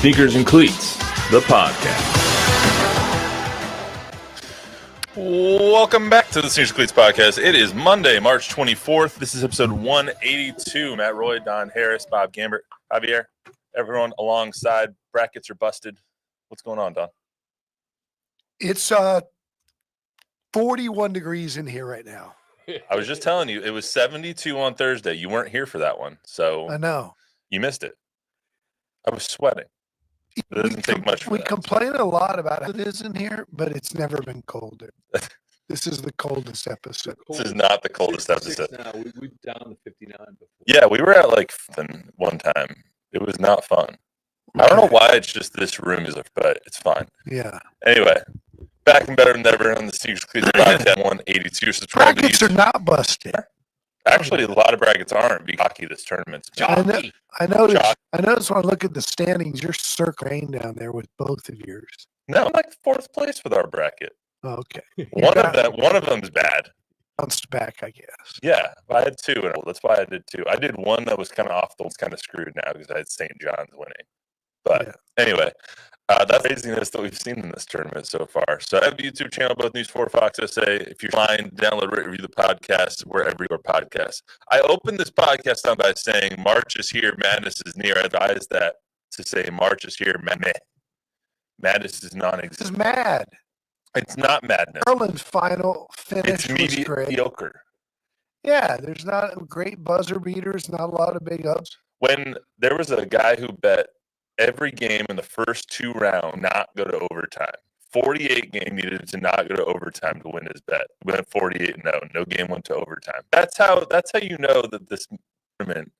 Sneakers and Cleats, the podcast. Welcome back to the Sneakers and Cleats podcast. It is Monday, March 24th. This is episode 182. Matt Roy, Don Harris, Bob Gambert, Javier, everyone alongside. Brackets are busted. What's going on, Don? It's 41 degrees in here right now. I was just telling you, it was 72 on Thursday. You weren't here for that one, so I know. You missed it. I was sweating. It doesn't take much for We that. complain a lot about how it is in here, but it's never been colder. This is the coldest episode. This is not the coldest episode. Now. We've down to 59 before. Yeah, we were at like one time. It was not fun. I don't know why it's just this room is, but it's fine. Yeah. Anyway, back and better than ever on the Sneakers Cleats podcast 182. Subscribe to Brackets are not busted. Actually, a lot of brackets aren't. Be hockey this tournament's. I noticed when I look at the standings, you're circling down there with both of yours. No, I'm like fourth place with our bracket. Okay. One of them's bad. Bounced back, I guess. Yeah, I had two, and that's why I did two. I did one that was kind of off the kind of screwed now because I had St. John's winning. But anyway, that's craziness that we've seen in this tournament so far. So I have a YouTube channel, both News 4, Fox SA. If you're fine, download, rate, review the podcast wherever your podcast. I opened this podcast on by saying March is here, madness is near. I advise that to say March is here, madness is non-existent. It's mad. It's not madness. Ireland's final finish It's was great. mediocre. Yeah, there's not great buzzer beaters, not a lot of big ups. When there was a guy who bet every game in the first two rounds not go to overtime. 48 game needed to not go to overtime to win his bet. We went 48-0. No game went to overtime. That's how you know that this tournament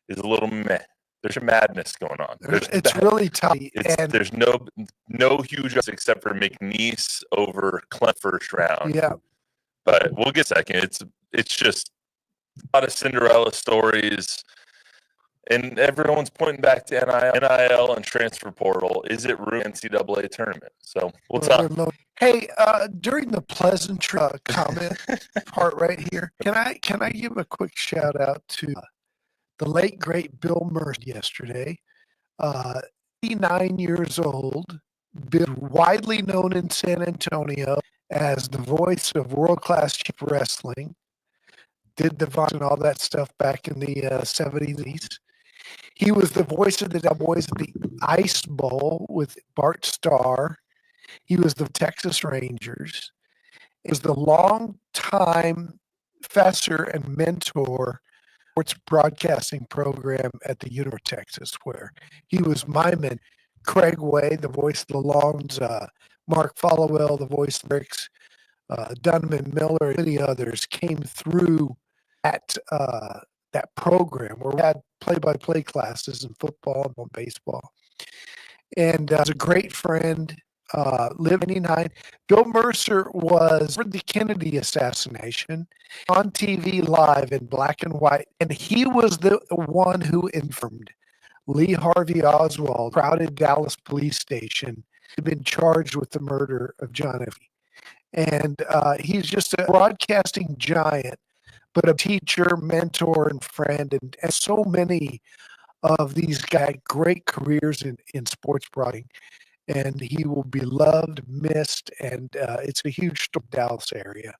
is a little meh. There's a madness going on. It's really tight. There's no huge ups except for McNeese over Clem first round. Yeah. But we'll get second. It's just a lot of Cinderella stories. And everyone's pointing back to NIL and transfer portal. Is it room NCAA tournament? So we'll talk. Hey, during the pleasantry comment part right here, can I give a quick shout out to the late great Bill Mercer yesterday? 89 years old, been widely known in San Antonio as the voice of world-class wrestling. Did the voice and all that stuff back in the 70s. He was the voice of the Cowboys at the Ice Bowl with Bart Starr. He was the Texas Rangers. He was the longtime professor and mentor sports broadcasting program at the University of Texas, where he was miming Craig Way, the voice of the Longs, Mark Followell, the voice of the Knicks, Donovan Miller, and many others came through that program where we had play-by-play classes in football and baseball. And was a great friend, lived in 99. Bill Mercer was for the Kennedy assassination on TV live in black and white. And he was the one who informed Lee Harvey Oswald, crowded Dallas police station, had been charged with the murder of John F. And he's just a broadcasting giant, but a teacher, mentor, and friend, and so many of these guys great careers in sports broadcasting, and he will be loved, missed, and it's a huge Dallas area,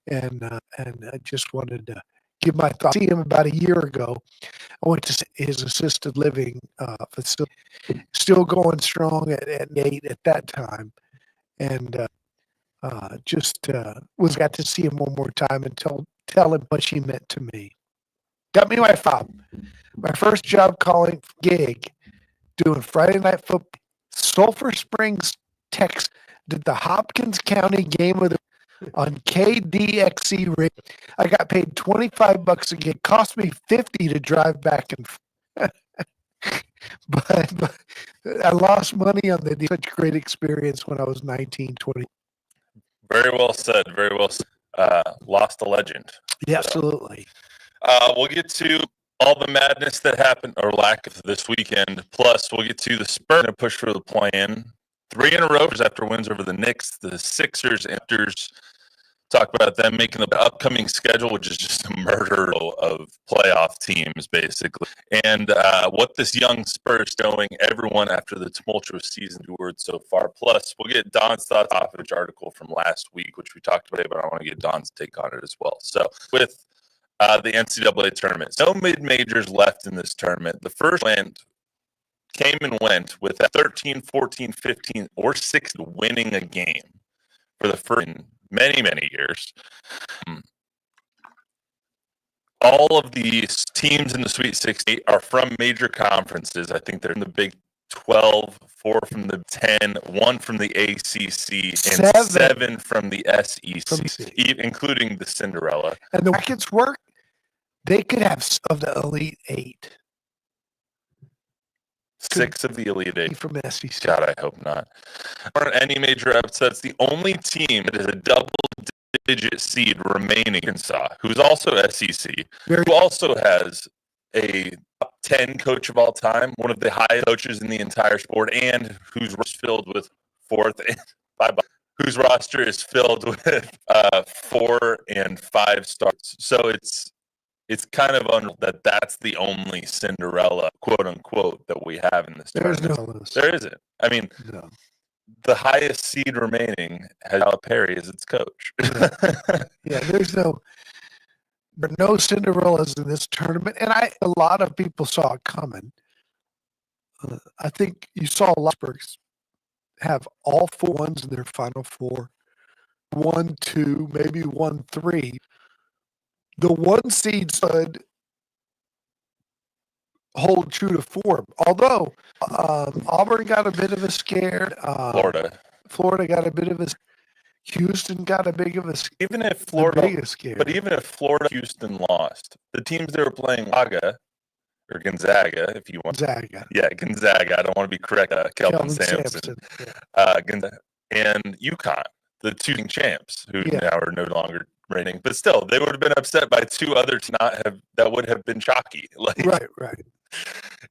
and I just wanted to give my thoughts. See him about a year ago. I went to his assisted living facility, still going strong at 8 at that time, and got to see him one more time and tell him what she meant to me. Got me my fob. My first job calling gig, doing Friday Night Football, Sulphur Springs, Texas. Did the Hopkins County game of the on KDXC radio. I got paid $25 a gig. Cost me $50 to drive back and forth. but I lost money on the such great experience when I was 19, 20. Very well said. Very well said. Lost a legend. Yeah, absolutely. We'll get to all the madness that happened, or lack of, this weekend. Plus, we'll get to the Spurs to push for the play-in. 3 in a row after wins over the Knicks, the Sixers, Raptors. talk about them making the upcoming schedule, which is just a murder of playoff teams, basically. And what this young Spurs showing everyone after the tumultuous season endured so far. Plus, we'll get Don's thoughts off of an article from last week, which we talked about, but I want to get Don's take on it as well. So with the NCAA tournament, no mid-majors left in this tournament. The first came and went with 13, 14, 15, or 16 winning a game for the first in many, many years. All of these teams in the Sweet 16 are from major conferences. I think they're in the Big 12, 4 from the 10, 1 from the ACC, and 7 from the SEC, including the Cinderella. And the brackets work. They could have of the Elite 8. 6 of the Elite 8 from SEC. God, I hope not. Aren't any major upsets. The only team that is a double-digit seed remaining, Arkansas, who's also SEC, who also has a top 10 coach of all time, one of the highest coaches in the entire sport, and whose roster is filled with whose roster is filled with 4 and 5 stars. So it's kind of unreal that that's the only Cinderella, quote unquote, that we have in this tournament. There isn't. I mean, no. The highest seed remaining has Calipari as its coach. Yeah, there are no Cinderellas in this tournament, and a lot of people saw it coming. I think you saw a lot of Spurs have all 4 ones in their final 4, 1, 2, maybe 1, 3. The 1 seed should hold true to form. Although Auburn got a bit of a scare. Florida got a bit of a scare. Houston got a big of a scare. Even if Florida, Houston lost, the teams they were playing or Gonzaga, if you want. Gonzaga. Yeah, Gonzaga. I don't want to be correct. Kelvin Sampson. Yeah. And UConn, the 2 champs, who now are no longer reigning. But still, they would have been upset by 2 others that would have been chalky. Right.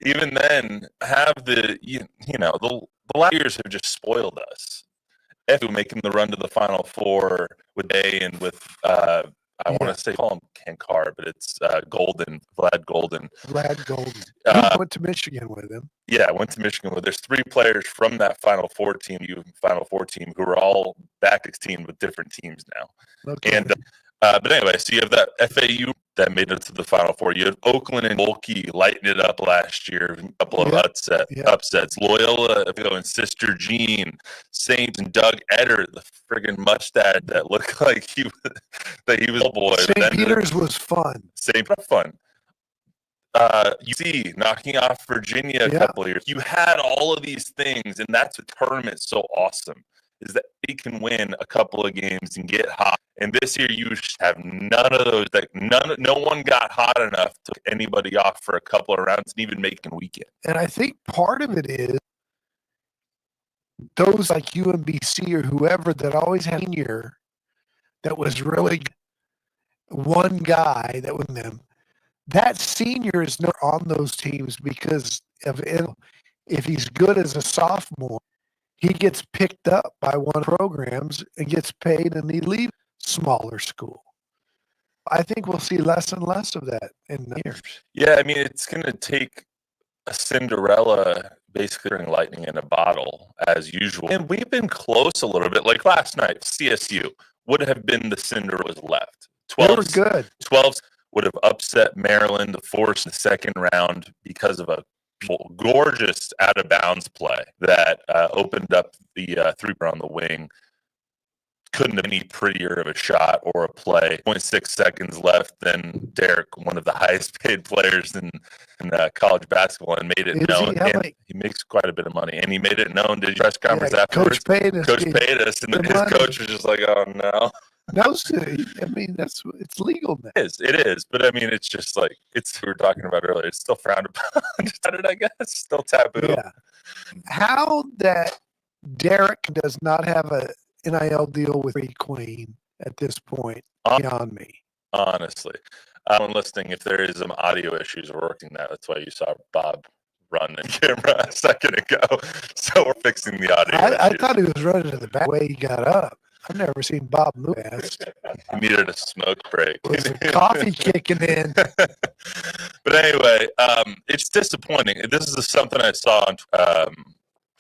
Even then, the last years have just spoiled us. FU making the run to the Final Four with Day and with I want to say call him Kankar, but it's Vlad Golden. Vlad Golden. Went to Michigan with him. Yeah, I went to Michigan with. There's 3 players from that Final Four team, who are all back 16 with different teams now. Okay. And but anyway, so you have that FAU that made it to the Final Four. You have Oakland and Wolke lighting it up last year. A couple of upsets. Loyola and Sister Jean, Saint and Doug Etter, the friggin' mustache that looked like he was a boy. St. Peter's was fun. Fun. UC knocking off Virginia a couple of years. You had all of these things, and that's what tournament's so awesome, is that they can win a couple of games and get hot. And this year you have none of those. No one got hot enough to take anybody off for a couple of rounds and even making weekend. And I think part of it is those like UMBC or whoever that always had a senior that was really one guy that was them. That senior is not on those teams because if he's good as a sophomore, he gets picked up by one of the programs and gets paid, and he leaves smaller school. I think we'll see less and less of that in the years. Yeah, I mean, it's going to take a Cinderella basically bring lightning in a bottle as usual. And we've been close a little bit. Like last night, CSU would have been the Cinderella's left. 12 were good. 12s would have upset Maryland, forced the second round because of a gorgeous out of bounds play that opened up the 3-pointer on the wing. Couldn't have been any prettier of a shot or a play. 0.6 seconds left. Then Derek, one of the highest paid players in college basketball, and made it known. He makes quite a bit of money, and he made it known. Did you press conference afterwards? Coach paid us, and his coach was just like, "Oh no." No, I mean it's legal now. It is, but I mean it's just like we were talking about earlier. It's still frowned upon. I guess still taboo. Yeah. How that Derek does not have a NIL deal with Queen at this point beyond me. Honestly, I'm listening. If there is some audio issues, we're working that. That's why you saw Bob run the camera a second ago. So we're fixing the audio. I thought he was running to the back way he got up. I've never seen Bob move fast. He needed a smoke break. Was the coffee kicking in? But anyway, it's disappointing. This is something I saw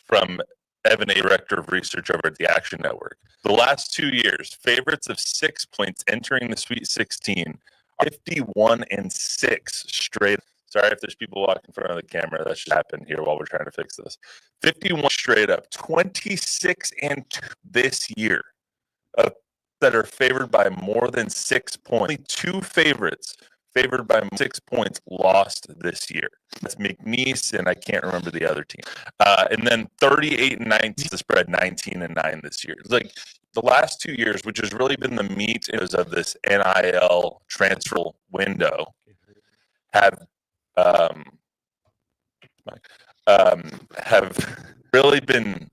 from Evan A., Director of Research over at the Action Network. The last 2 years, favorites of 6 points entering the Sweet 16 are 51-6 straight. Sorry if there's people walking in front of the camera. That should happen here while we're trying to fix this. 51 straight up, 26-2 this year that are favored by more than 6 points. Only 2 favorites favored by 6 points lost this year. That's McNeese, and I can't remember the other team. And then 38-19, the spread 19-9 this year. It's like the last 2 years, which has really been the meat of this NIL transfer window, have really been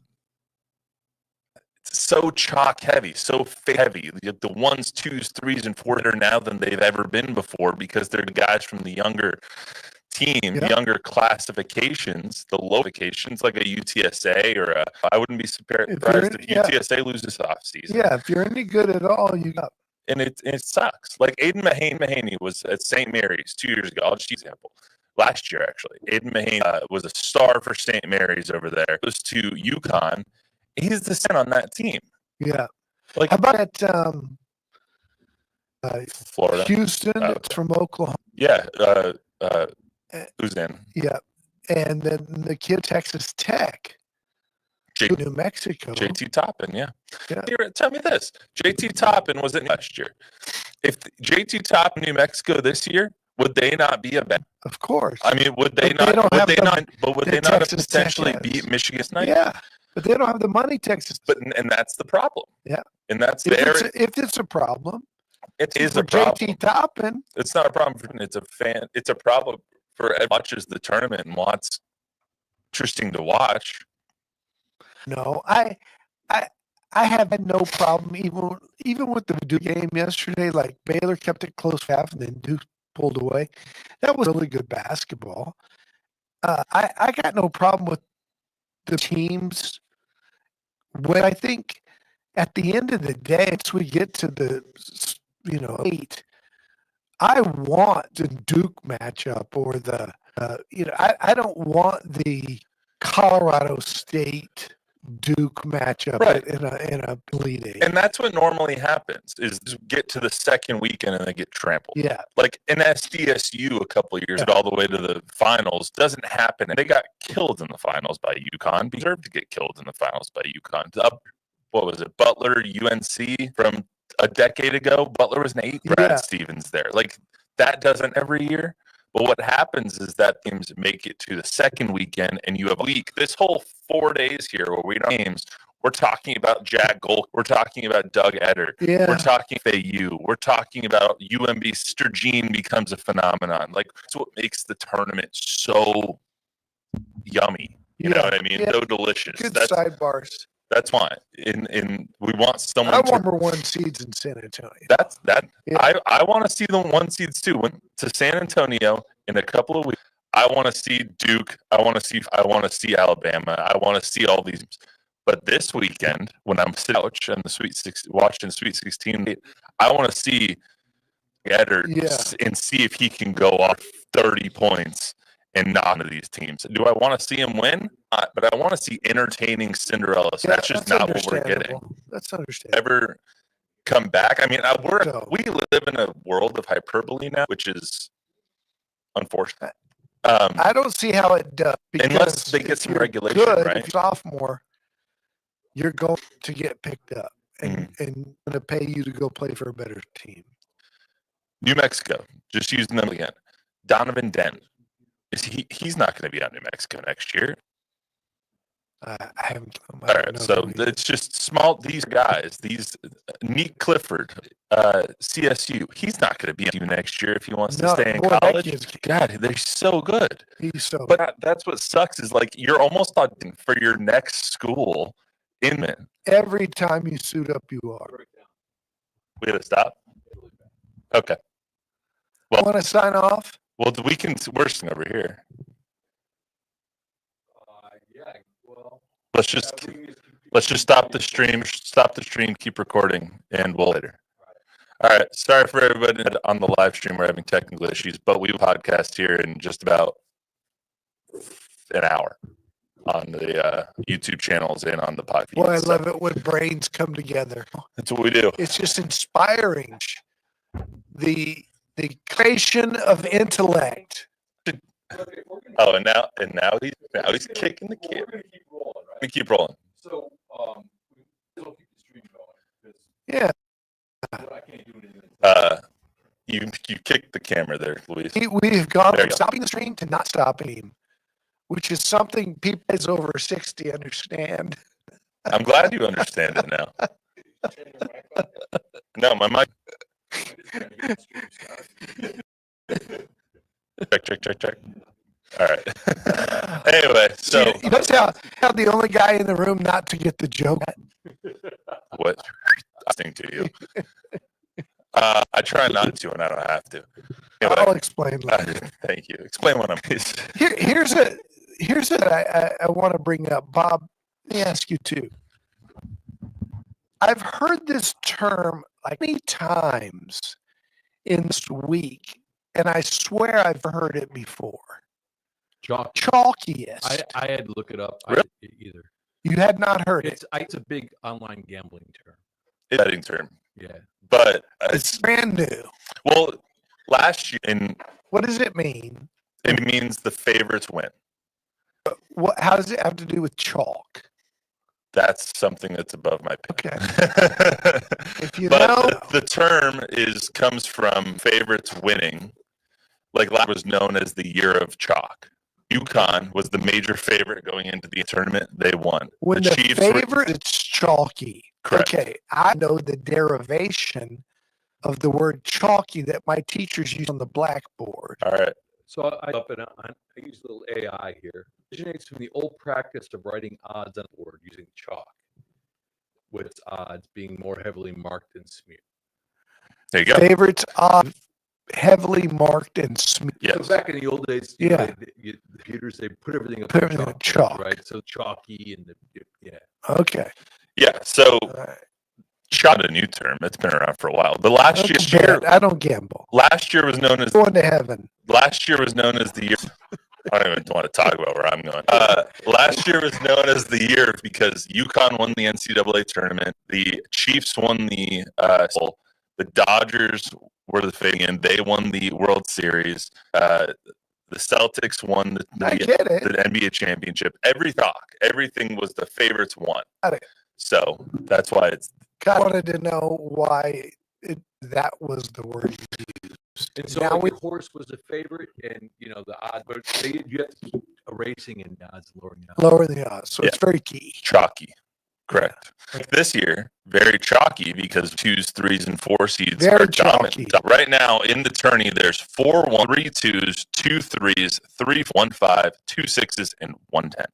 so chalk heavy, so heavy. The 1s, 2s, 3s, and 4s are now than they've ever been before because they're the guys from the younger team, younger classifications, the low vacations like a UTSA or I wouldn't be surprised if UTSA loses offseason. Yeah, if you're any good at all, you got. And it sucks. Like Aiden Mahaney was at St. Mary's 2 years ago. I'll just use an example. Last year, actually, Aiden Mahaney was a star for St. Mary's over there. Goes to UConn. He's the center on that team. Yeah. Like how about Florida, Houston? It's from Oklahoma. Yeah. Who's in? Yeah. And then the kid Texas Tech. New Mexico. JT Toppin, yeah. Here, tell me this. JT Toppin was in last year. If JT Toppin, New Mexico this year, would they not be a bet? Of course. I mean, would they not? Would they not have potentially beat Michigan State? Yeah, but they don't have the money, Texas. And that's the problem. Yeah, and that's if it's a problem. It is a problem. JT Toppin. It's not a problem for it's a fan. It's a problem for as much as the tournament and what's interesting to watch. No, I have had no problem even with the Duke game yesterday. Like Baylor kept it close half, and then Duke pulled away. That was really good basketball. I got no problem with the teams. When I think at the end of the day, as we get to the 8, I want the Duke matchup or the I don't want the Colorado State Duke matchup in a Elite Eight. And that's what normally happens is get to the second weekend and they get trampled. Yeah. Like in SDSU a couple of years all the way to the finals doesn't happen. They got killed in the finals by UConn. Deserved to get killed in the finals by UConn. What was it? Butler, UNC from a decade ago. Butler was an 8. Brad Stevens there. Like that doesn't every year. But what happens is that teams make it to the second weekend, and you have a week. This whole 4 days here where we don't games, we're talking about Jack Golk. We're talking about Doug Eder. Yeah. We're talking FAU. We're talking about UMB. Sturgeon becomes a phenomenon. Like that's what makes the tournament so yummy. You know what I mean? So delicious. Good sidebars. That's why. In we want someone. I want number 1 seeds in San Antonio. I want to see the 1 seeds too. Went to San Antonio in a couple of weeks. I want to see Duke. I want to see Alabama. I want to see all these. But this weekend, when I'm sitting on the watching Sweet 16, I want to see Eder and see if he can go off 30 points and not of these teams. Do I want to see him win? But I want to see entertaining Cinderella. So that's just not what we're getting. That's understandable. Ever come back? I mean, we live in a world of hyperbole now, which is unfortunate. I don't see how it does. Unless they get some regulation, right? If you're sophomore, you're going to get picked up and going to pay you to go play for a better team. New Mexico, just using them again. Donovan Dent. He's not going to be out in New Mexico next year. I haven't. All right, so it's just small. These guys, Nick Clifford, CSU. He's not going to be out next year if he wants to stay in college. God, they're so good. But that's what sucks is like you're almost auditioning for your next school. Every time you suit up, you are. We got to stop. Okay. Well, want to sign off? Well, we're sitting over here. Yeah. Well, Let's just Let's just stop the stream, keep recording, and we'll later. All right. Sorry for everybody on the live stream. We're having technical issues, but we podcast here in just about an hour on the YouTube channels and on the podcast. Well, I love it when brains come together. That's what we do. It's just inspiring. The creation of intellect. Oh, and now he's kicking the kid. We keep rolling. So, we'll keep the stream going. Yeah. I can't do anything. You kicked the camera there, Luis. We've gone There from you go. stopping the stream to not stopping him, which is something people over 60 understand. I'm glad you understand it now. No, my mic. Check. All right. Anyway, so you notice how the only guy in the room not to get the joke. what? Listening to you. I try not to, and I don't have to. Anyway, I'll explain later. thank you. Explain what I'm. Here's what I want to bring up, Bob. Let me ask you too. I've heard this term like many times in this week, and I swear I've heard it before. Chalkiest. I had to look it up. Really? I didn't either. You had not heard it. It's a big online gambling term. It's a betting term, Yeah. but It's brand new. well, last year, What does it mean? it means the favorites win. How does it have to do with chalk? That's something that's above my pay. Okay. If you But know, the term comes from favorites winning. Like last was known as the year of chalk. UConn was the major favorite going into the tournament. They won. when the Chiefs were- favorite, it's chalky. Correct. Okay, I know the derivation of the word chalky that my teachers use on the blackboard. All right. So I use a little AI here. It originates from the old practice of writing odds on a board using chalk, with its odds being more heavily marked and smeared. There you go. Favorites are heavily marked and smeared. Yes. So back in the old days, Yeah. the computers, they put everything up Put on everything on chalk, chalk. right? So chalky and yeah. Okay. Yeah. So All right. chalk is a new term. It's been around for a while. But last That's year, bad. I don't gamble. last year was known as Going to heaven. the year. I don't even want to talk about where I'm going. Last year was known as the year because UConn won the NCAA tournament. The Chiefs won the Dodgers were the favorite, and they won the World Series. The Celtics won I get it. the NBA championship. Everything was the favorites won. Got it. So that's why it's I wanted to know why that was the word used. And so Now like we your horse was a favorite, and the odd, but you have to keep erasing in odds, lowering the odds. lower the odds, so Yeah. it's very key. chalky. Correct. This year, very chalky because 2s, 3s, and 4 seeds Very are dominant. chalky. Right now in the tourney, there's 4 1, 3 2s, 2 3s, 3 1 5, 2 6s, and 1 10.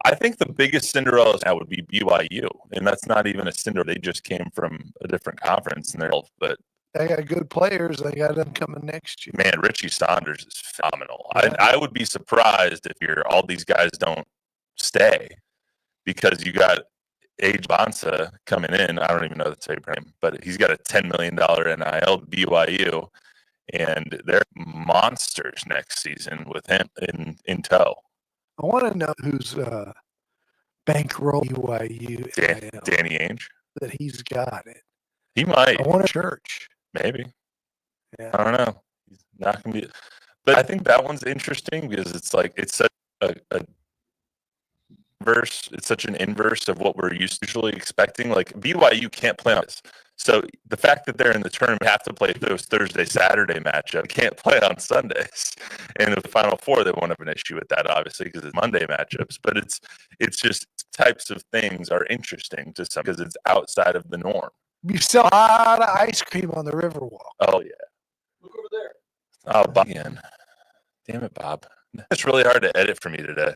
I think the biggest Cinderella now would be BYU, and that's not even a Cinderella. They just came from a different conference, and but They got good players. They got them coming next year. man, Richie Saunders is phenomenal. Yeah. I would be surprised if all these guys don't stay because you got Age Bonsa coming in. I don't even know the type name, but he's got a $10 million NIL BYU, and they're monsters next season with him in tow. I want to know who's bankroll BYU NIL, Danny Ainge, that he's got it. he might, I want a church. maybe. Yeah. I don't know. He's not gonna be, but I think that one's interesting because it's such a verse. It's such an inverse of what we're usually expecting. Like BYU can't play on this. So the fact that they're in the tournament have to play those Thursday, Saturday matchup, can't play on Sundays. And the Final Four, they won't have an issue with that, obviously, because it's Monday matchups. But it's just types of things are interesting to some because it's outside of the norm. You sell a lot of ice cream on the Riverwalk. Oh yeah. Look over there. Oh, Bob again. Damn it, Bob. It's really hard to edit for me today,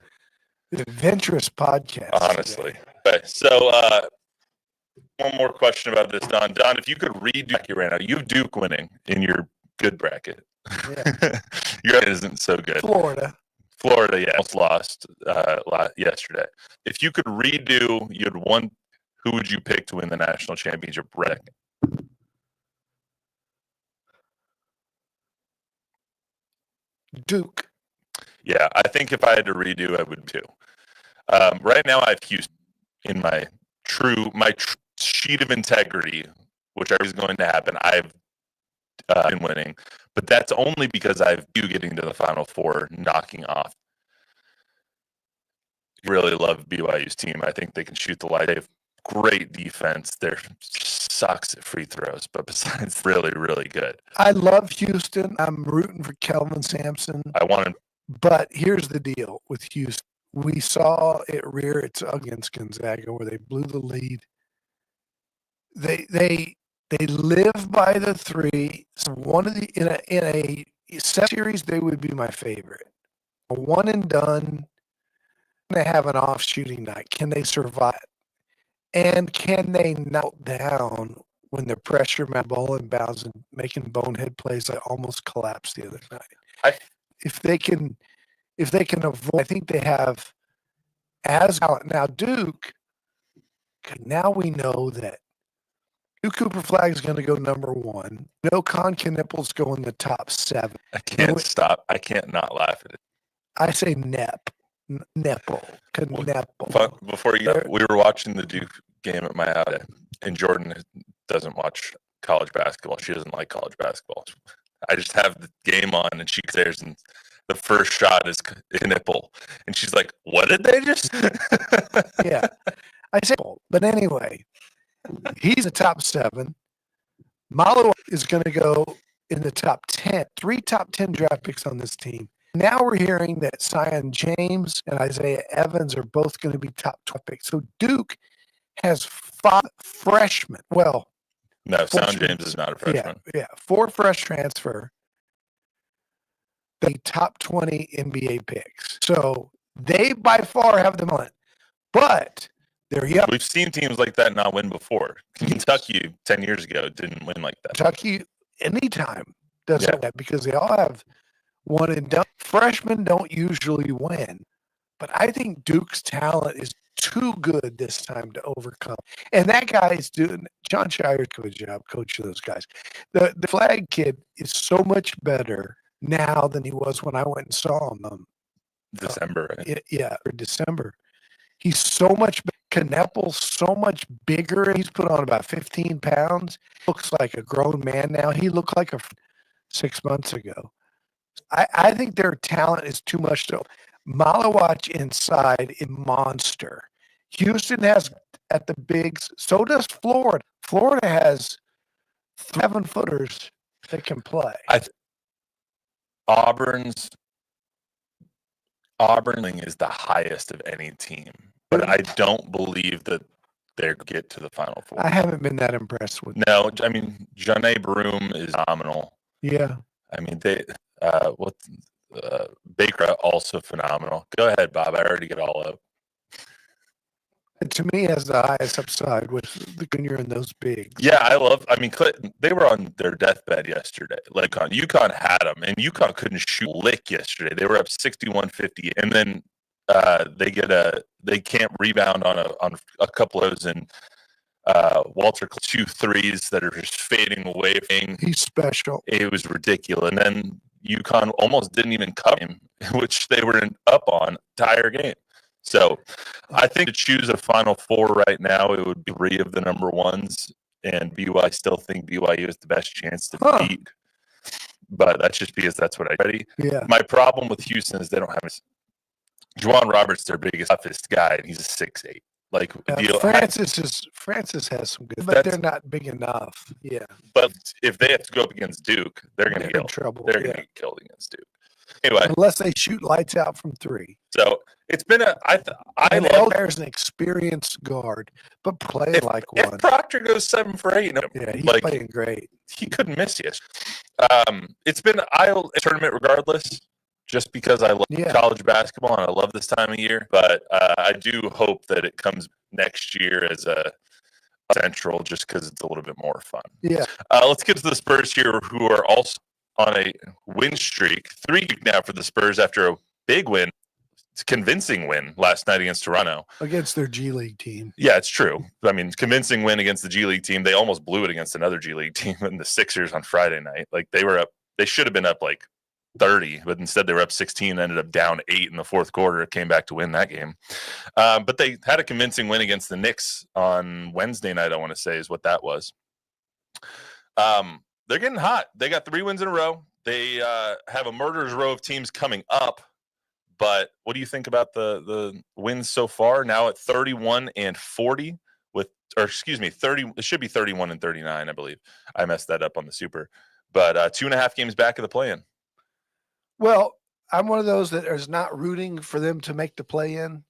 The adventurous podcast. honestly. Okay, so one more question about this, Don. Don, if you could read Duke right now, you have Duke winning in your good bracket. Yeah. Your isn't so good. Florida. Florida, yeah, almost lost yesterday. If you could redo, you had one. Who would you pick to win the national championship? Duke. Yeah, I think if I had to redo, I would too. Right now, I have Houston in my sheet of integrity, which is going to happen. I've been winning, but that's only because I've you getting to the Final Four, knocking off. Really love BYU's team. I think they can shoot the light. They have great defense. They're sucks at free throws, but besides, really, really good. I love Houston. I'm rooting for Kelvin Sampson. I want him. But here's the deal with Houston. We saw it rear its against Gonzaga where they blew the lead. They live by the three. So one of the in a series they would be my favorite. A one and done. They have an off shooting night. Can they survive? And can they knock down when the pressure man ball inbounds and making bonehead plays that almost collapsed the other night? If they can avoid, I think they have as talent. Now Duke. Now we know that Duke Cooper Flag is going to go number one. No Con Knipples go in the top 7. I can't stop. I can't not laugh at it. I say Nipple. Before we were watching the Duke game at my house, and Jordan doesn't watch college basketball. She doesn't like college basketball. I just have the game on, and she stares, and the first shot is a nipple, and she's like, "What did they just?" Yeah, I say, but anyway, he's a top 7. Malo is going to go in the top 10. 3 top 10 draft picks on this team. Now we're hearing that Zion James and Isaiah Evans are both going to be top 12 picks. So Duke has 5 freshmen. Well, no, Zion James is not a freshman. Yeah, 4 fresh transfer. The top 20 NBA picks. So they by far have the talent, but they're young. We've seen teams like that not win before. Kentucky 10 years ago didn't win like that. Kentucky anytime doesn't win because they all have one and done. Freshmen don't usually win, but I think Duke's talent is too good this time to overcome. And that guy's doing. John Shire's doing a good job coaching those guys. The Flag kid is so much better now than he was when I went and saw him. December, right? Or December. He's so much. Kneppel's so much bigger. He's put on about 15 pounds. Looks like a grown man now. He looked like 6 months ago. I think their talent is too much. So Malawach inside is monster. Houston has at the bigs. So does Florida. Florida has 7-footers that can play. Auburn is the highest of any team, but I don't believe that they get to the Final Four. I haven't been that impressed with. No, I mean Janae Broom is phenomenal. Yeah, I mean Baker also phenomenal. Go ahead, Bob. I already get all up. To me, has the highest upside with when you're in those bigs. Yeah, I mean, they were on their deathbed yesterday. Like UConn had them, and UConn couldn't shoot a lick yesterday. They were up 61-50, and then they can't rebound on a couple of those, and Walter 2 threes that are just fading away. He's special. It was ridiculous, and then UConn almost didn't even cover him, which they were up on entire game. So I think to choose a Final Four right now, it would be 3 of the number ones, and I still think BYU is the best chance to beat. But that's just because that's what I ready. Yeah. My problem with Houston is they don't have Juwan Roberts, their biggest, toughest guy, and he's a 6'8". Like Francis has some good, but they're not big enough. Yeah. But if they have to go up against Duke, they're going to get in trouble. They're going to get killed against Duke. Anyway, unless they shoot lights out from 3. So it's been I love there's an experienced guard, but play like one. If Proctor goes 7 for 8, he's playing great. He couldn't miss yes. It's been a tournament regardless, just because I love college basketball and I love this time of year. But I do hope that it comes next year as a Central, just because it's a little bit more fun. Yeah. Let's get to the Spurs here, who are also on a win streak, 3 now for the Spurs after a big win. It's a convincing win last night against Toronto. Against their G League team. Yeah, it's true. I mean, convincing win against the G League team. They almost blew it against another G League team in the Sixers on Friday night. Like they were up, they should have been up like 30, but instead they were up 16, ended up down 8 in the fourth quarter, came back to win that game. But they had a convincing win against the Knicks on Wednesday night, I want to say is what that was. They're getting hot. They got 3 wins in a row. They have a murderer's row of teams coming up. But what do you think about the wins so far? Now at 31-40 with, or excuse me, 30. It should be 31-39, I believe. I messed that up on the Super. But 2.5 games back of the play-in. Well, I'm one of those that is not rooting for them to make the play-in.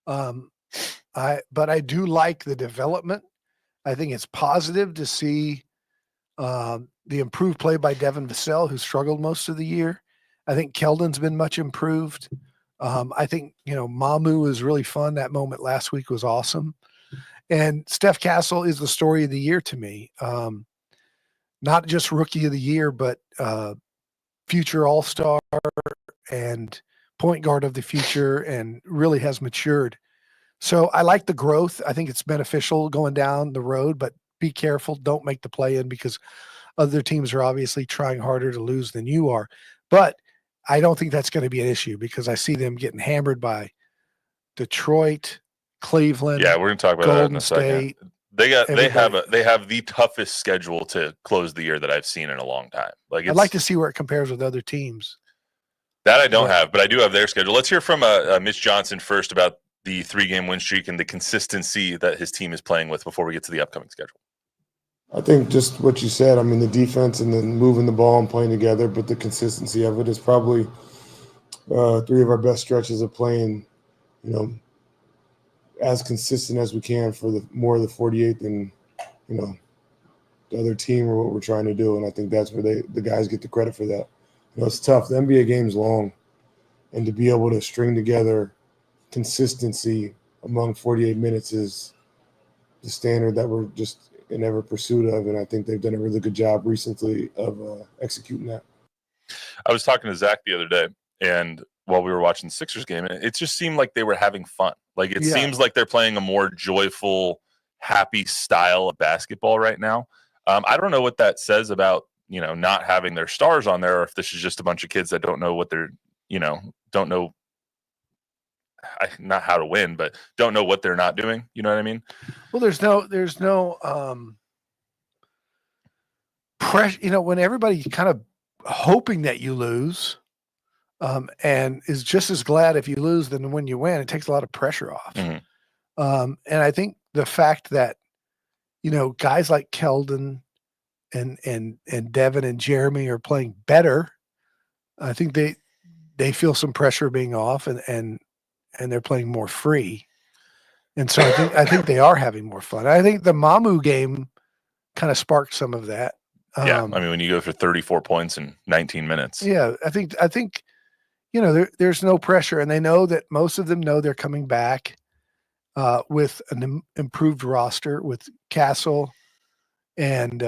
But I do like the development. I think it's positive to see the improved play by Devin Vassell, who struggled most of the year. I think Keldon's been much improved. I think, Mamu is really fun. That moment last week was awesome. And Steph Castle is the story of the year to me. Not just rookie of the year, but future all-star and point guard of the future, and really has matured. So I like the growth. I think it's beneficial going down the road, but be careful. Don't make the play-in because other teams are obviously trying harder to lose than you are. But I don't think that's going to be an issue because I see them getting hammered by Detroit, Cleveland. Yeah, we're going to talk about that in a State, second. They have the toughest schedule to close the year that I've seen in a long time. Like I'd like to see where it compares with other teams. That I don't have, but I do have their schedule. Let's hear from Mitch Johnson first about the 3-game win streak and the consistency that his team is playing with before we get to the upcoming schedule. I think just what you said, I mean, the defense and then moving the ball and playing together, but the consistency of it is probably 3 of our best stretches of playing, as consistent as we can for the more of the 48 than, the other team or what we're trying to do. And I think that's where the guys get the credit for that. It's tough. The NBA game's long, and to be able to string together consistency among 48 minutes is the standard that we're just in every pursuit of, and I think they've done a really good job recently of executing that. I was talking to Zach the other day, and while we were watching the Sixers game, and it just seemed like they were having fun. Like it seems like they're playing a more joyful, happy style of basketball right now. I don't know what that says about not having their stars on there, or if this is just a bunch of kids that don't know what they're don't know. Not how to win, but don't know what they're not doing. You know what I mean? Well, there's no pressure. When everybody's kind of hoping that you lose, and is just as glad if you lose than when you win, it takes a lot of pressure off. Mm-hmm. And I think the fact that guys like Keldon and Devin and Jeremy are playing better, I think they feel some pressure being off, and they're playing more free. And so I think they are having more fun. I think the Mamu game kind of sparked some of that. I mean, when you go for 34 points in 19 minutes. Yeah, I think there's no pressure, and they know that most of them know they're coming back with an improved roster with Castle and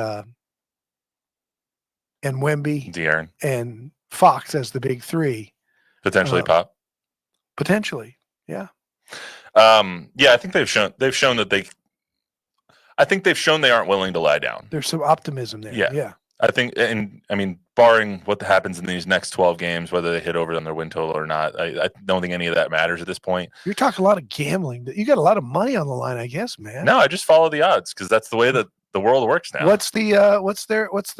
Wemby, De'Aaron, and Fox as the big 3. Potentially Pop. Potentially, yeah. I think they've shown that they aren't willing to lie down. There's some optimism there. Yeah. I think, and I mean, barring what happens in these next 12 games, whether they hit over on their win total or not, I don't think any of that matters at this point. You're talking a lot of gambling. You got a lot of money on the line, I guess, man. No, I just follow the odds because that's the way that the world works now. What's the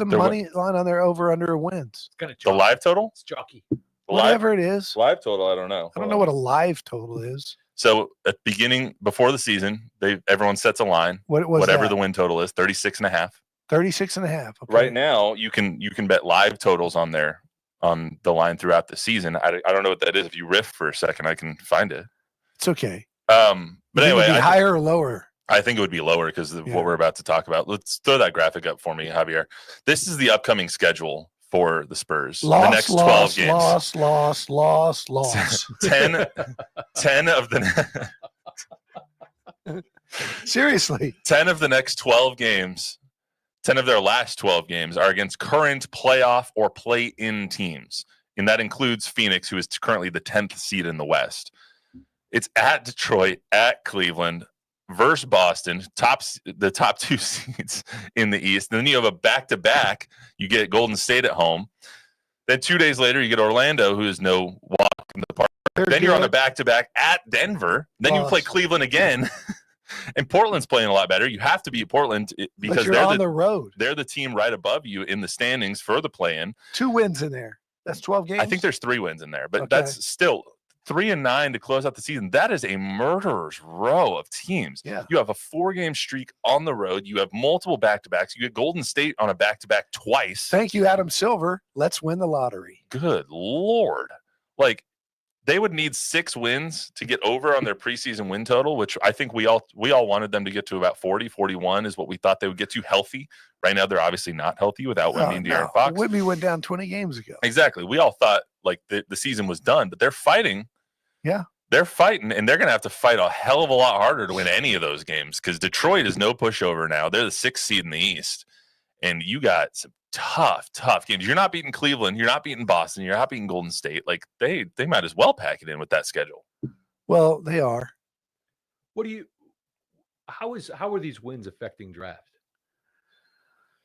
money line on their over under wins? It's the live total? It's jockey. Whatever it is. Live total, I don't know. I don't know what a live total is. So at the beginning, before the season, everyone sets a line. Whatever the win total is, 36.5. 36.5. Okay. Right now, you can bet live totals on the line throughout the season. I don't know what that is. If you riff for a second, I can find it. It's okay. But anyway, higher or lower? I think it would be lower because of what we're about to talk about. Let's throw that graphic up for me, Javier. This is the upcoming schedule for the Spurs. The next 12 games. Loss. 10 of the Seriously. 10 of the next 12 games, 10 of their last 12 games are against current playoff or play-in teams. and that includes Phoenix, who is currently the 10th seed in the West. It's at Detroit, at Cleveland, versus Boston, the top 2 seeds in the East. And then you have a back-to-back. You get Golden State at home. Then 2 days later, you get Orlando, who is no walk in the park. Then you're on a back-to-back at Denver. Then you play Cleveland again. And Portland's playing a lot better. You have to beat Portland because they're on the road. They're the team right above you in the standings for the play-in. 2 wins in there. That's 12 games. I think there's 3 wins in there, but that's still 3-9 to close out the season. That is a murderer's row of teams. Yeah. You have a 4-game streak on the road. You have multiple back-to-backs. You get Golden State on a back-to-back twice. Thank you, Adam Silver. Let's win the lottery. Good Lord. Like, they would need 6 wins to get over on their preseason win total, which I think we all wanted them to get to about 40, 41 is what we thought they would get to healthy. Right now, they're obviously not healthy without Wemby and De'Aaron Fox. Wemby went down 20 games ago. Exactly. We all thought like the season was done, but they're fighting. Yeah. They're fighting, and they're going to have to fight a hell of a lot harder to win any of those games because Detroit is no pushover now. They're the 6th seed in the East, and you got some tough games. You're not beating Cleveland. Are not beating Boston. You're not beating Golden State. Like they might as well pack it in with that schedule. Well, they are. How are these wins affecting draft?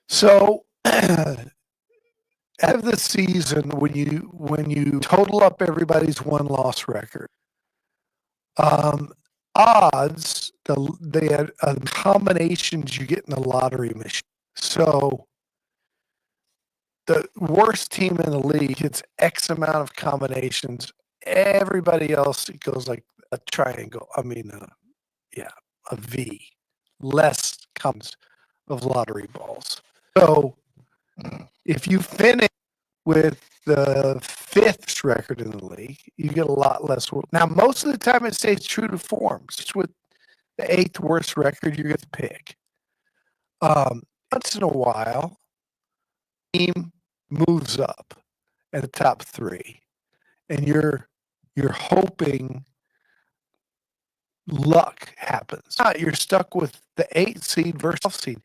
So out of the season, when you total up everybody's 1-loss record, odds they had combinations you get in the lottery machine. So the worst team in the league hits X amount of combinations. Everybody else, it goes like a triangle. I mean, a V. Less comes of lottery balls. So if you finish with the 5th record in the league, you get a lot less. Now, most of the time it stays true to form. It's with the 8th worst record, you get to pick. Once in a while, team moves up at the top 3, and you're hoping luck happens. You're stuck with the 8th seed versus 12th seed,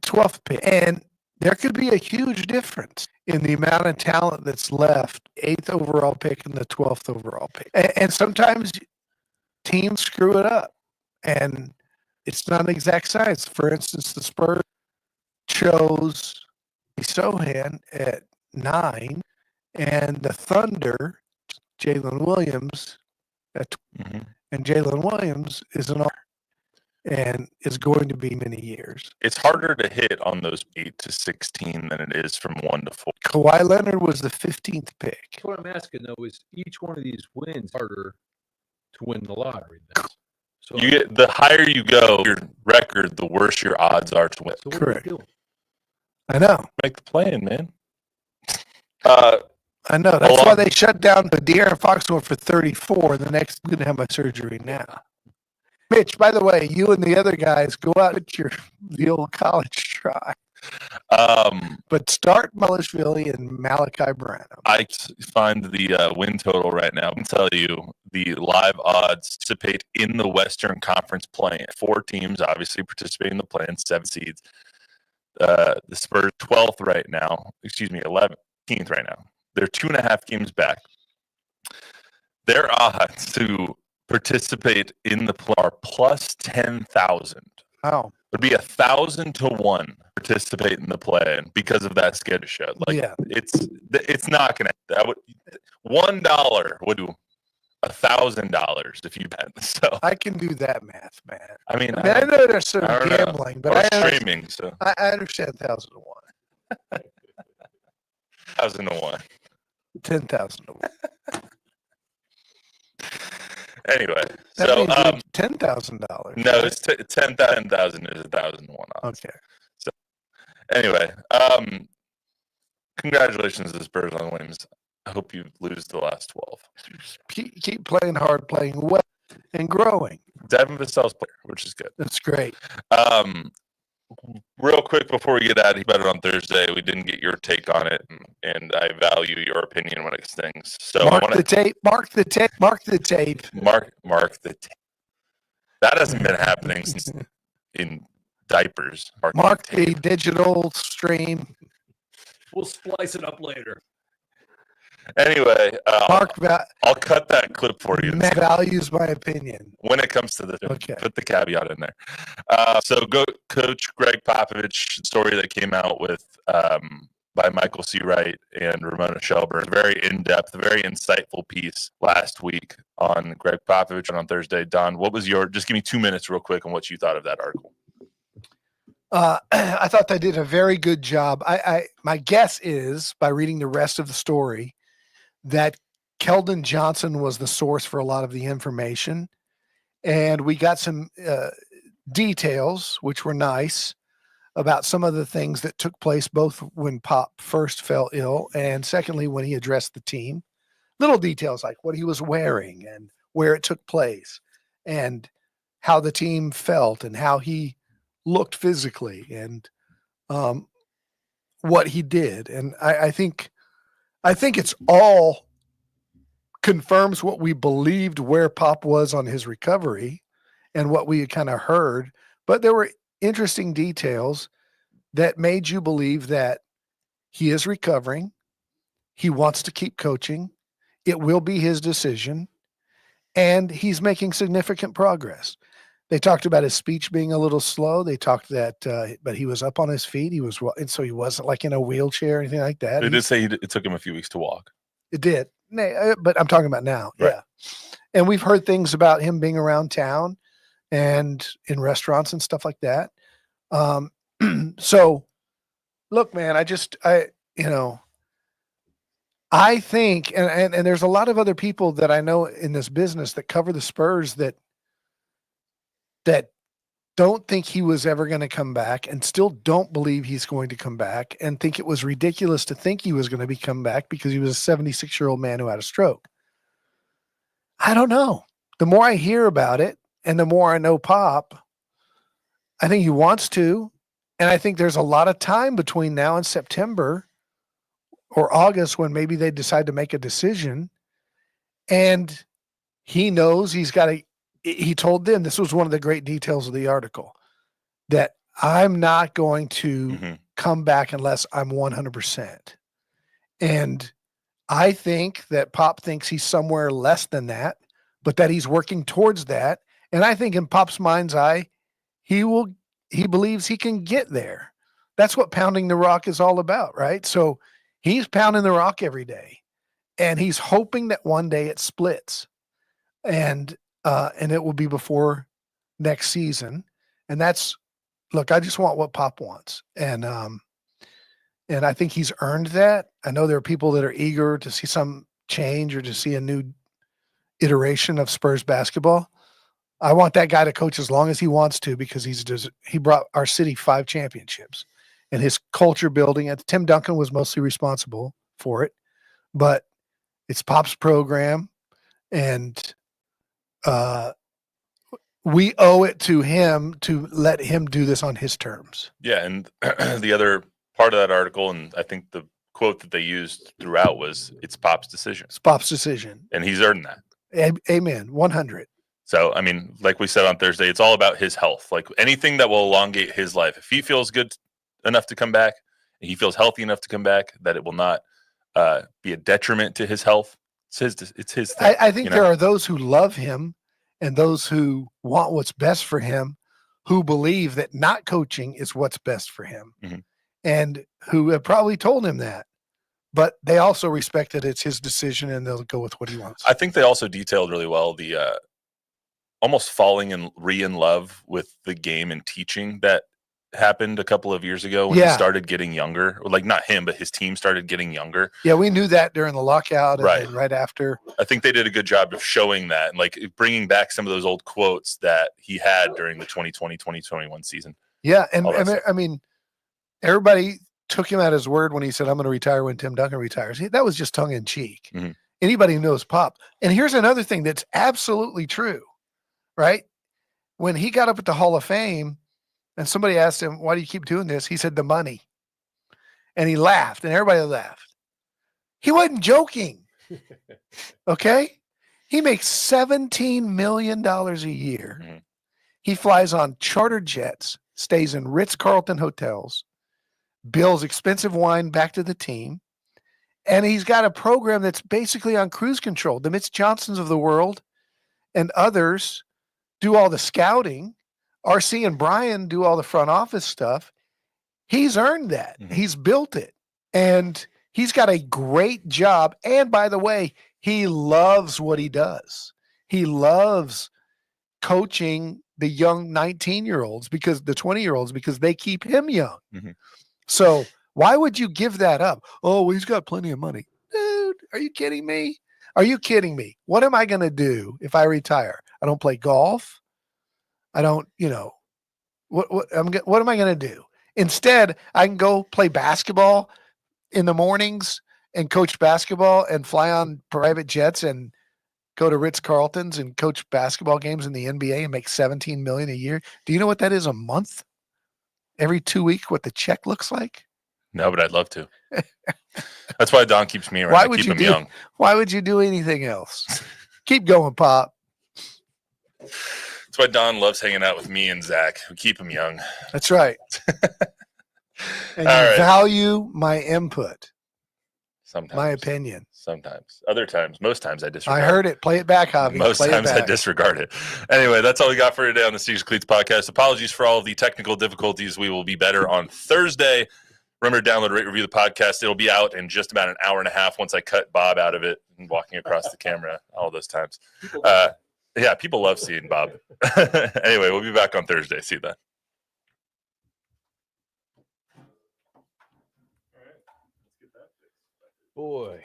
12th pick, and there could be a huge difference in the amount of talent that's left, 8th overall pick and the 12th overall pick. And sometimes teams screw it up, and it's not an exact science. For instance, the Spurs chose Sohan at 9, and the Thunder, Jalen Williams at 12. And Jalen Williams is an R and is going to be many years. It's harder to hit on those 8 to 16 than it is from 1 to 4. Kawhi Leonard was the 15th pick. What I'm asking, though, is each one of these wins harder to win the lottery. Then. So You get the higher you go, your record, the worse your odds are to win. So what Correct. are you doing? I know. Make the play-in, man. I know. That's why they shut down the De'Aaron Fox one for 34. The next, I'm going to have my surgery now. Mitch, by the way, you and the other guys go out at the old college try. But start Milishvili and Malachi Branham. I find the win total right now. I can tell you the live odds participate in the Western Conference play-in. 4 teams obviously participating in the play-in, 7 seeds. The Spurs 12th right now. 11th right now. They're 2.5 games back. Their odds to participate in the play are plus 10,000. Wow. Would be 1,000 to 1 participate in the play-in because of that schedule show. Like it's not gonna. That would $1 would do $1,000 if you bet. So I can do that math, man. I mean, I know there's some gambling, but I streaming. So I understand 1,000 to 1. 1,000 to 1. 10,000 to 1. Anyway, That so means $10,000. no, it's 10,000 is 1,000 to 1 odds. Okay. So anyway, congratulations to the Spurs on wins. I hope you lose the last 12. Keep playing hard, playing well, and growing. Devin Vassell's player, which is good. That's great. Real quick before we get out of here, better on Thursday, we didn't get your take on it, and I value your opinion when it stings. So Mark the tape. Mark the tape. Mark the tape. Mark the tape. That hasn't been happening since in diapers. Mark the digital stream. We'll splice it up later. Anyway, Mark I'll cut that clip for you. values my opinion. When it comes to the Okay. put the caveat in there. So go Coach Gregg Popovich story that came out with by Michael C. Wright and Ramona Shelburne. Very in-depth, very insightful piece last week on Gregg Popovich and on Thursday. Don, what was just give me 2 minutes real quick on what you thought of that article. I thought they did a very good job. My guess is, by reading the rest of the story, that Keldon Johnson was the source for a lot of the information. And we got some details, which were nice, about some of the things that took place, both when Pop first fell ill and secondly, when he addressed the team. Little details like what he was wearing and where it took place and how the team felt and how he looked physically and what he did. And I think it's all confirms what we believed where Pop was on his recovery and what we had kind of heard. But there were interesting details that made you believe that he is recovering. He wants to keep coaching. It will be his decision. And he's making significant progress. They talked about his speech being a little slow. They talked that, but he was up on his feet. And so he wasn't like in a wheelchair or anything like that. They did say it took him a few weeks to walk. It did. But I'm talking about now. Right. Yeah. And we've heard things about him being around town and in restaurants and stuff like that. So look, man, I think, and there's a lot of other people that I know in this business that cover the Spurs that don't think he was ever going to come back and still don't believe he's going to come back and think it was ridiculous to think he was going to come back because he was a 76-year-old man who had a stroke. I don't know. The more I hear about it and the more I know Pop, I think he wants to. And I think there's a lot of time between now and September or August when maybe they decide to make a decision. And he knows he told them, this was one of the great details of the article, that I'm not going to come back unless I'm 100%. And I think that Pop thinks he's somewhere less than that, but that he's working towards that. And I think in Pop's mind's eye, he believes he can get there. That's what pounding the rock is all about, right? So he's pounding the rock every day and he's hoping that one day it splits and it will be before next season. And look, I just want what Pop wants. And I think he's earned that. I know there are people that are eager to see some change or to see a new iteration of Spurs basketball. I want that guy to coach as long as he wants to because he brought our city 5 championships and his culture building. And Tim Duncan was mostly responsible for it, but it's Pop's program and we owe it to him to let him do this on his terms. Yeah, and the other part of that article, and I think the quote that they used throughout was, it's Pop's decision. It's Pop's decision. And he's earned that. Amen. 100. So, I mean, like we said on Thursday, it's all about his health. Like anything that will elongate his life. If he feels good enough to come back, and he feels healthy enough to come back, that it will not be a detriment to his health. It's his thing. I think there are those who love him and those who want what's best for him, who believe that not coaching is what's best for him, and who have probably told him that. But they also respect that it's his decision and they'll go with what he wants. I think they also detailed really well the almost falling in love with the game and teaching that happened a couple of years ago when he started getting younger. Or like not him, but his team started getting younger. Yeah, we knew that during the lockout and right after. I think they did a good job of showing that and like bringing back some of those old quotes that he had during the 2020-2021 season. Yeah, and I mean, everybody took him at his word when he said, I'm going to retire when Tim Duncan retires. That was just tongue in cheek. Anybody who knows Pop. And here's another thing that's absolutely true, right? When he got up at the Hall of Fame and somebody asked him, why do you keep doing this? He said, the money. And he laughed and everybody laughed. He wasn't joking. Okay. He makes $17 million a year. He flies on charter jets, stays in Ritz-Carlton hotels, bills expensive wine back to the team, And he's got a program that's basically on cruise control. The Mitch Johnsons of the world and others do all the scouting. RC and Brian do all the front office stuff. He's earned that. Mhm. He's built it. And he's got a great job. And by the way, he loves what he does. He loves coaching the young 19-year-olds because the 20-year-olds, because they keep him young. Mhm. So why would you give that up? Oh, well, he's got plenty of money. Dude, are you kidding me? Are you kidding me? What am I going to do if I retire? I don't play golf. I don't, what am I going to do? Instead, I can go play basketball in the mornings and coach basketball and fly on private jets and go to Ritz-Carltons and coach basketball games in the NBA and make $17 million a year. Do you know what that is a month? Every 2 weeks, what the check looks like? No, but I'd love to. That's why Don keeps me around. Why I would keep you him do? young. Why would you do anything else? Keep going, Pop. That's why Don loves hanging out with me and Zach. We keep him young. That's right. And All you right. value my input, Sometimes. my opinion. Sometimes. Other times. Most times I disregard I heard it. Play it back, Javi. Most Play times it I back. disregard it. Anyway, that's all we got for today on the Steelers Cleats podcast. Apologies for all of the technical difficulties. We will be better on Thursday. Remember to download, rate, review the podcast. It'll be out in just about an hour and a half once I cut Bob out of it and walking across the camera all those times. Yeah, people love seeing Bob. Anyway, we'll be back on Thursday. See you then. Boy.